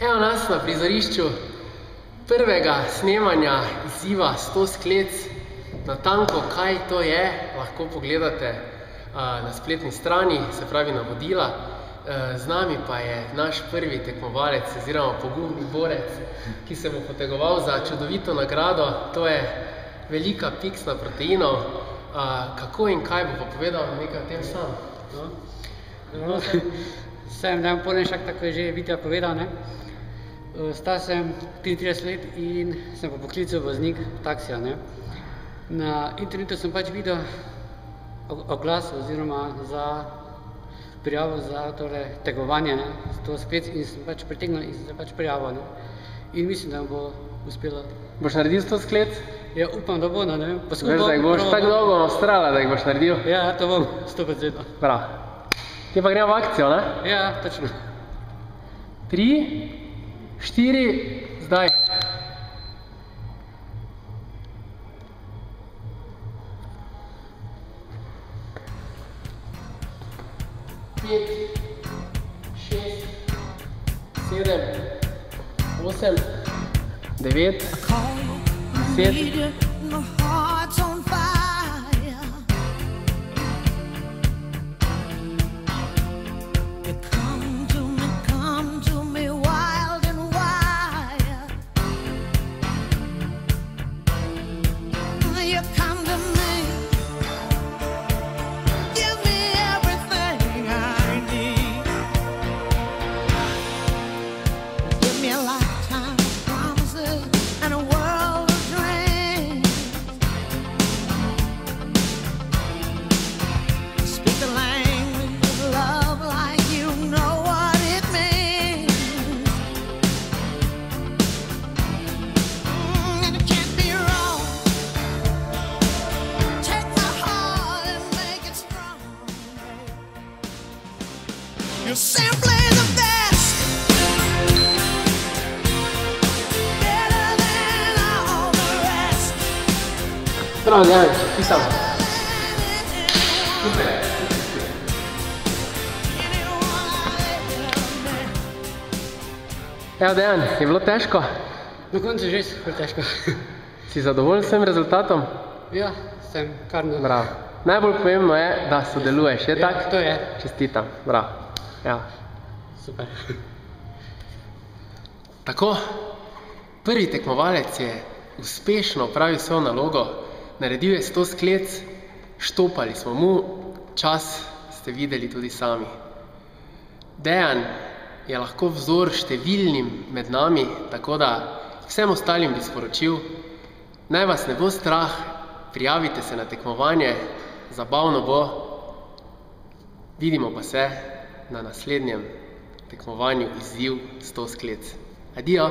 Evo nas na prizorišču prvega snemanja izziva 100 sklec. Natanko, kaj to je, lahko pogledate na spletni strani, se pravi navodila. Z nami pa je naš prvi tekmovalec oziroma pogumni borec, ki se bo potegoval za čudovito nagrado. To je velika piksna proteinov. Kako in kaj bo pa povedal nekaj o tem sam? Sem Dan Polnešak, tako je že Vitja povedal. Star sem 33 let in sem po poklicu voznik taksija. Na internetu sem pač videl oglas oziroma za prijavo za tekmovanje 100 sklec in sem pač pritegnil in sem se pač prijavil. In mislim, da bo uspelo. Boš naredil 100 sklec? Ja, upam, da bo, ne vem. Veš, da jih boš tako dolgo Avstrala, da jih boš naredil? Ja, to bom, 100%. Prav. Te pa gremo v akcijo, ne? Ja, točno. 3, 4, zdaj. Pet, 6, 7, 8, 9, 10. You're simply the best, better than all the rest. Bravo, Dejan, čestitam. Super. Evo, Dejan, je bilo težko? Na koncu že super težko. Si zadovoljen s tem rezultatom? Ja, sem kar na... Bravo. Najbolj pomembno je, da sodeluješ, je tako? Ja, to je. Čestitam, bravo. Ja. Super. Tako, prvi tekmovalec je uspešno opravil svojo nalogo, naredil je 100 sklec, štopali smo mu, čas ste videli tudi sami. Dejan je lahko vzor številnim med nami, tako da vsem ostalim bi sporočil, naj vas ne bo strah, prijavite se na tekmovanje, zabavno bo, vidimo pa se na naslednjem tekmovanju izziv 100 sklec. Adijo!